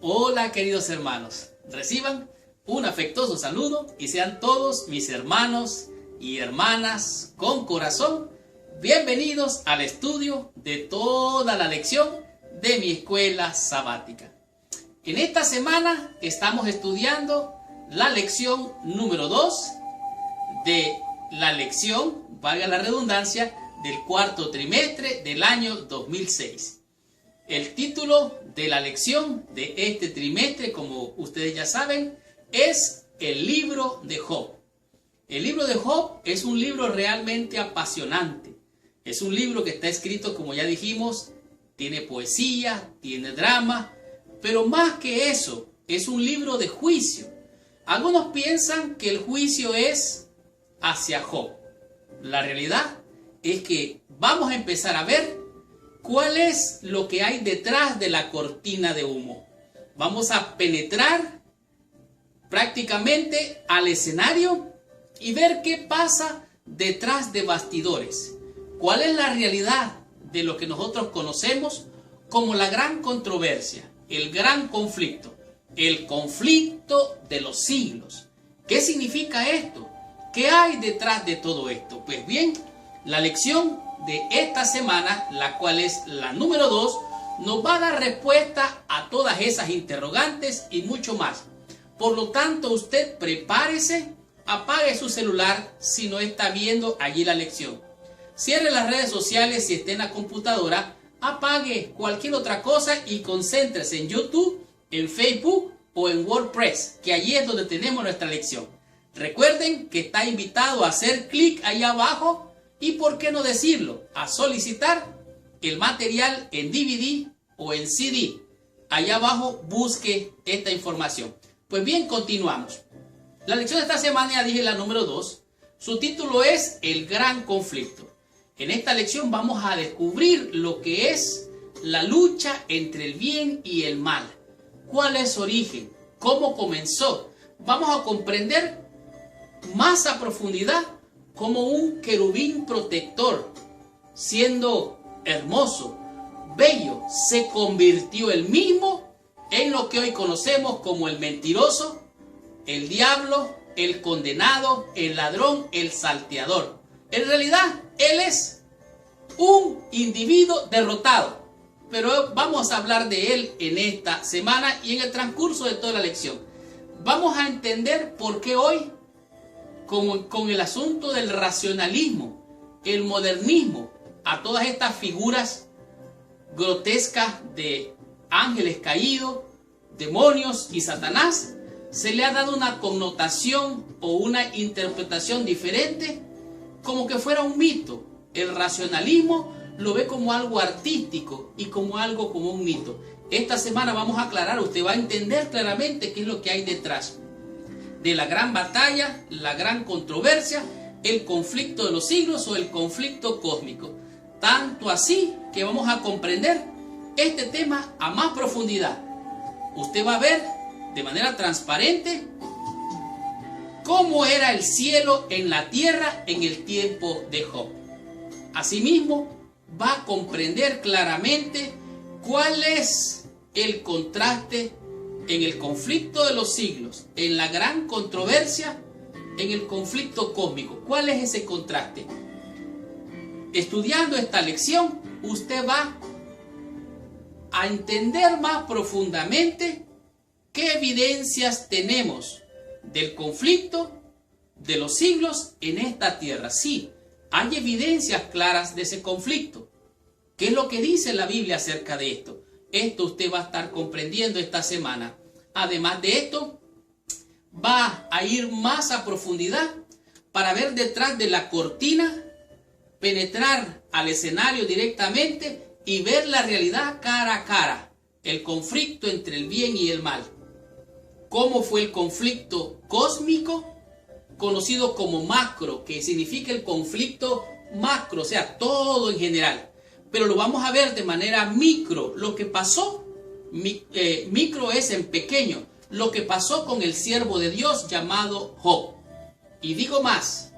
Hola queridos hermanos, reciban un afectuoso saludo y sean todos mis hermanos y hermanas con corazón bienvenidos al estudio de toda la lección de mi escuela sabática. En esta semana estamos estudiando la lección número 2 de la lección, valga la redundancia, del cuarto trimestre del año 2006. El título de la lección de este trimestre, como ustedes ya saben, es el libro de Job. El libro de Job es un libro realmente apasionante. Es un libro que está escrito, como ya dijimos, tiene poesía, tiene drama, pero más que eso, es un libro de juicio. Algunos piensan que el juicio es hacia Job. La realidad es que vamos a empezar a ver ¿cuál es lo que hay detrás de la cortina de humo? Vamos a penetrar prácticamente al escenario y ver qué pasa detrás de bastidores. ¿Cuál es la realidad de lo que nosotros conocemos como la gran controversia, el gran conflicto, el conflicto de los siglos? ¿Qué significa esto? ¿Qué hay detrás de todo esto? Pues bien, la lección de esta semana, la cual es la número 2, nos va a dar respuesta a todas esas interrogantes y mucho más. Por lo tanto, usted prepárese, apague su celular si no está viendo allí la lección. Cierre las redes sociales si está en la computadora, apague cualquier otra cosa y concéntrese en YouTube, en Facebook o en WordPress, que allí es donde tenemos nuestra lección. Recuerden que está invitado a hacer clic ahí abajo y, por qué no decirlo, a solicitar el material en DVD o en CD. Allá abajo busque esta información. Pues bien, continuamos. La lección de esta semana, ya dije, la número 2. Su título es El Gran Conflicto. En esta lección vamos a descubrir lo que es la lucha entre el bien y el mal. ¿Cuál es su origen? ¿Cómo comenzó? Vamos a comprender más a profundidad como un querubín protector, siendo hermoso, bello, se convirtió él mismo en lo que hoy conocemos como el mentiroso, el diablo, el condenado, el ladrón, el salteador. En realidad, él es un individuo derrotado, pero vamos a hablar de él en esta semana y en el transcurso de toda la lección. Vamos a entender por qué hoy, con el asunto del racionalismo, el modernismo, a todas estas figuras grotescas de ángeles caídos, demonios y Satanás, se le ha dado una connotación o una interpretación diferente, como que fuera un mito. El racionalismo lo ve como algo artístico y como algo como un mito. Esta semana vamos a aclarar, usted va a entender claramente qué es lo que hay detrás de la gran batalla, la gran controversia, el conflicto de los siglos o el conflicto cósmico. Tanto así que vamos a comprender este tema a más profundidad. Usted va a ver de manera transparente cómo era el cielo en la tierra en el tiempo de Job. Asimismo, va a comprender claramente cuál es el contraste en el conflicto de los siglos, en la gran controversia, en el conflicto cósmico. ¿Cuál es ese contraste? Estudiando esta lección, usted va a entender más profundamente qué evidencias tenemos del conflicto de los siglos en esta tierra. Sí, hay evidencias claras de ese conflicto. ¿Qué es lo que dice la Biblia acerca de esto? Esto usted va a estar comprendiendo esta semana. Además de esto, va a ir más a profundidad para ver detrás de la cortina, penetrar al escenario directamente y ver la realidad cara a cara. El conflicto entre el bien y el mal. ¿Cómo fue el conflicto cósmico? Conocido como macro, que significa el conflicto macro, o sea, todo en general. Pero lo vamos a ver de manera micro. Lo que pasó, micro es en pequeño, lo que pasó con el siervo de Dios llamado Job. Y digo más,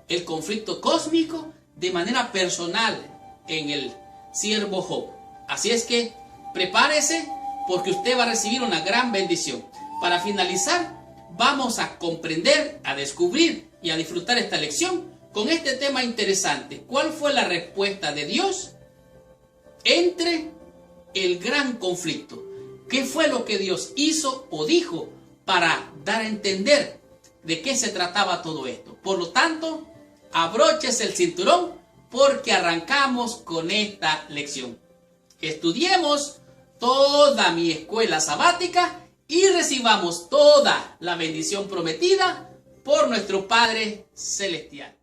el conflicto cósmico de manera personal en el siervo Job. Así es que prepárese porque usted va a recibir una gran bendición. Para finalizar, vamos a comprender, a descubrir y a disfrutar esta lección con este tema interesante. ¿Cuál fue la respuesta de Dios entre el gran conflicto? ¿Qué fue lo que Dios hizo o dijo para dar a entender de qué se trataba todo esto? Por lo tanto, abróchese el cinturón porque arrancamos con esta lección. Estudiemos toda mi escuela sabática y recibamos toda la bendición prometida por nuestro Padre Celestial.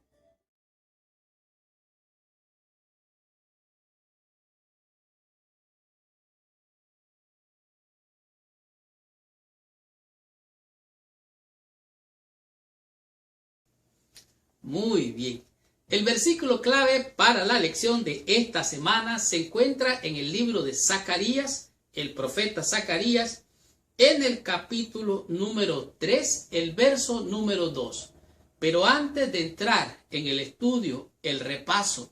Muy bien. El versículo clave para la lección de esta semana se encuentra en el libro de Zacarías, el profeta Zacarías, en el capítulo número 3, el verso número 2. Pero antes de entrar en el estudio, el repaso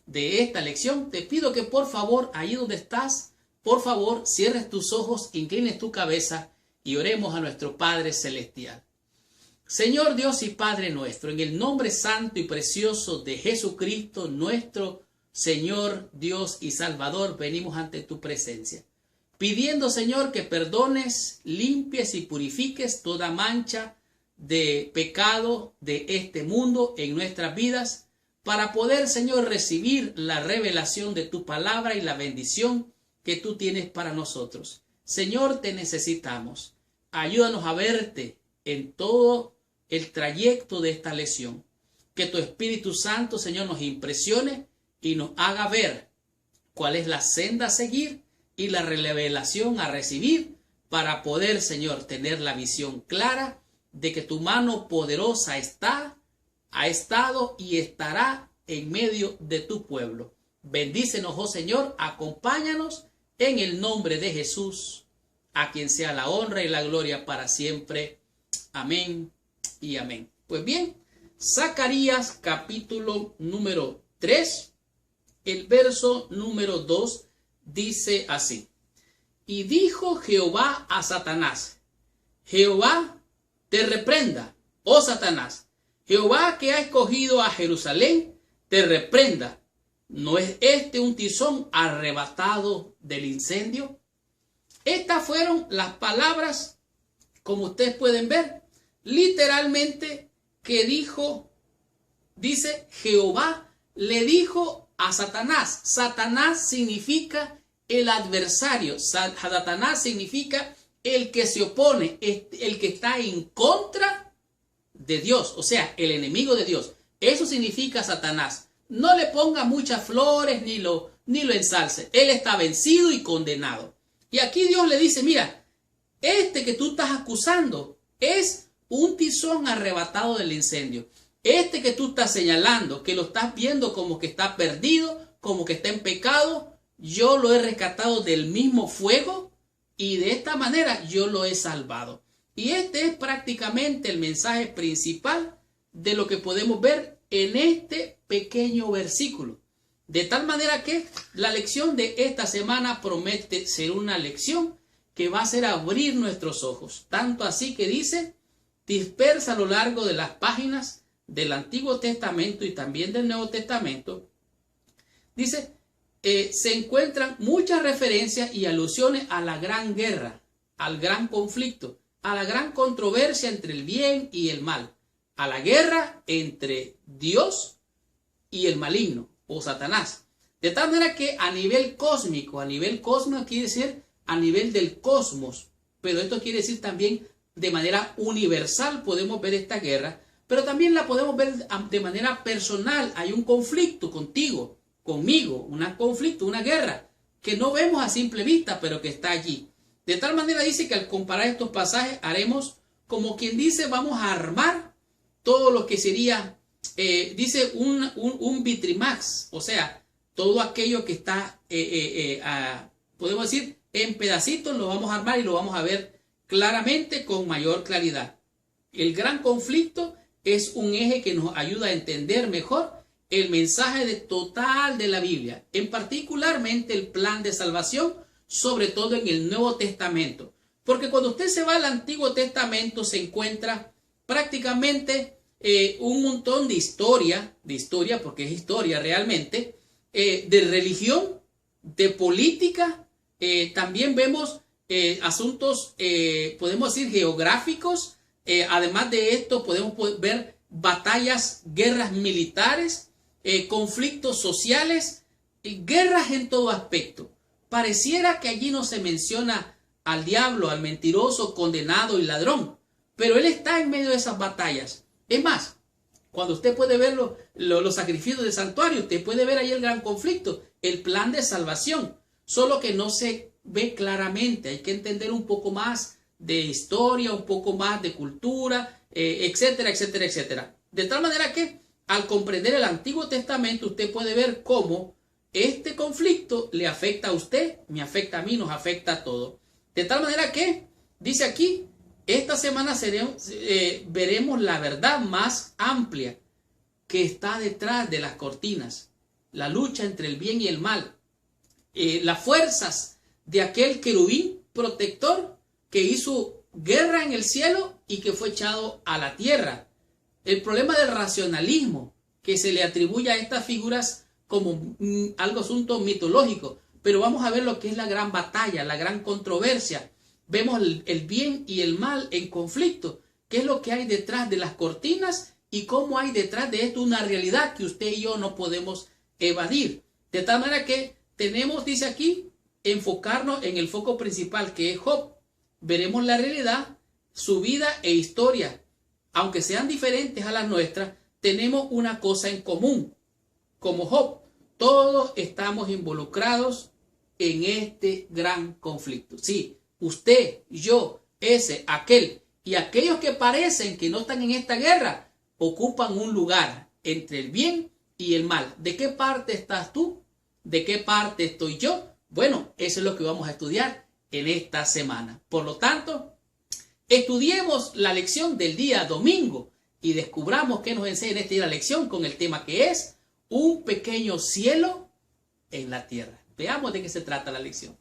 de esta lección, te pido que por favor, ahí donde estás, por favor, cierres tus ojos, inclines tu cabeza y oremos a nuestro Padre Celestial. Señor Dios y Padre nuestro, en el nombre santo y precioso de Jesucristo, nuestro Señor, Dios y Salvador, venimos ante tu presencia, pidiendo, Señor, que perdones, limpies y purifiques toda mancha de pecado de este mundo en nuestras vidas, para poder, Señor, recibir la revelación de tu palabra y la bendición que tú tienes para nosotros. Señor, te necesitamos. Ayúdanos a verte en todo el trayecto de esta lección. Que tu Espíritu Santo, Señor, nos impresione y nos haga ver cuál es la senda a seguir y la revelación a recibir para poder, Señor, tener la visión clara de que tu mano poderosa ha estado y estará en medio de tu pueblo. Bendícenos, oh Señor, acompáñanos en el nombre de Jesús, a quien sea la honra y la gloria para siempre. Amén y amén. Pues bien, Zacarías capítulo número 3, el verso número 2 dice así: y dijo Jehová a Satanás, Jehová te reprenda, oh Satanás, Jehová que ha escogido a Jerusalén, te reprenda. ¿No es este un tizón arrebatado del incendio? Estas fueron las palabras, como ustedes pueden ver, literalmente que dice Jehová le dijo a Satanás. Satanás significa el adversario, Satanás significa el que se opone, el que está en contra de Dios, o sea, el enemigo de Dios. Eso significa Satanás. No le ponga muchas flores ni lo ensalce. Él está vencido y condenado. Y aquí Dios le dice, mira, este que tú estás acusando es un tizón arrebatado del incendio. Este que tú estás señalando, que lo estás viendo como que está perdido, como que está en pecado, yo lo he rescatado del mismo fuego y de esta manera yo lo he salvado. Y este es prácticamente el mensaje principal de lo que podemos ver en este pequeño versículo. De tal manera que la lección de esta semana promete ser una lección que va a hacer abrir nuestros ojos. Tanto así que dice, dispersa a lo largo de las páginas del Antiguo Testamento y también del Nuevo Testamento. Dice, se encuentran muchas referencias y alusiones a la gran guerra, al gran conflicto, a la gran controversia entre el bien y el mal, a la guerra entre Dios y el maligno o Satanás. De tal manera que a nivel cósmico quiere decir a nivel del cosmos, pero esto quiere decir también de manera universal podemos ver esta guerra, pero también la podemos ver de manera personal. Hay un conflicto contigo, conmigo, un conflicto, una guerra que no vemos a simple vista, pero que está allí. De tal manera dice que al comparar estos pasajes haremos como quien dice, vamos a armar todo lo que sería, dice un vitrimax, o sea, todo aquello que está, podemos decir, en pedacitos, lo vamos a armar y lo vamos a ver claramente con mayor claridad. El gran conflicto es un eje que nos ayuda a entender mejor el mensaje total de la Biblia, en particularmente el plan de salvación sobre todo en el Nuevo Testamento. Porque cuando usted se va al Antiguo Testamento se encuentra prácticamente un montón de historia, porque es historia realmente, de religión, de política, también vemos asuntos, podemos decir, geográficos. Además de esto, podemos ver batallas, guerras militares, conflictos sociales, guerras en todo aspecto. Pareciera que allí no se menciona al diablo, al mentiroso, condenado y ladrón, pero él está en medio de esas batallas. Es más, cuando usted puede ver los sacrificios del santuario, usted puede ver ahí el gran conflicto, el plan de salvación, solo que no se ve claramente. Hay que entender un poco más de historia, un poco más de cultura, etcétera, etcétera, etcétera. De tal manera que al comprender el Antiguo Testamento, usted puede ver cómo este conflicto le afecta a usted, me afecta a mí, nos afecta a todos. De tal manera que, dice aquí, esta semana veremos la verdad más amplia que está detrás de las cortinas, la lucha entre el bien y el mal, las fuerzas de aquel querubín protector que hizo guerra en el cielo y que fue echado a la tierra. El problema del racionalismo que se le atribuye a estas figuras como algo asunto mitológico, pero vamos a ver lo que es la gran batalla, la gran controversia. Vemos el bien y el mal en conflicto, qué es lo que hay detrás de las cortinas y cómo hay detrás de esto una realidad que usted y yo no podemos evadir. De tal manera que tenemos, dice aquí, enfocarnos en el foco principal que es Job. Veremos la realidad, su vida e historia. Aunque sean diferentes a las nuestras, tenemos una cosa en común. Como Job, todos estamos involucrados en este gran conflicto. Sí, usted, yo, ese, aquel y aquellos que parecen que no están en esta guerra, ocupan un lugar entre el bien y el mal. ¿De qué parte estás tú? ¿De qué parte estoy yo? Bueno, eso es lo que vamos a estudiar en esta semana. Por lo tanto, estudiemos la lección del día domingo y descubramos qué nos enseña en este día la lección con el tema que es un pequeño cielo en la tierra. Veamos de qué se trata la lección.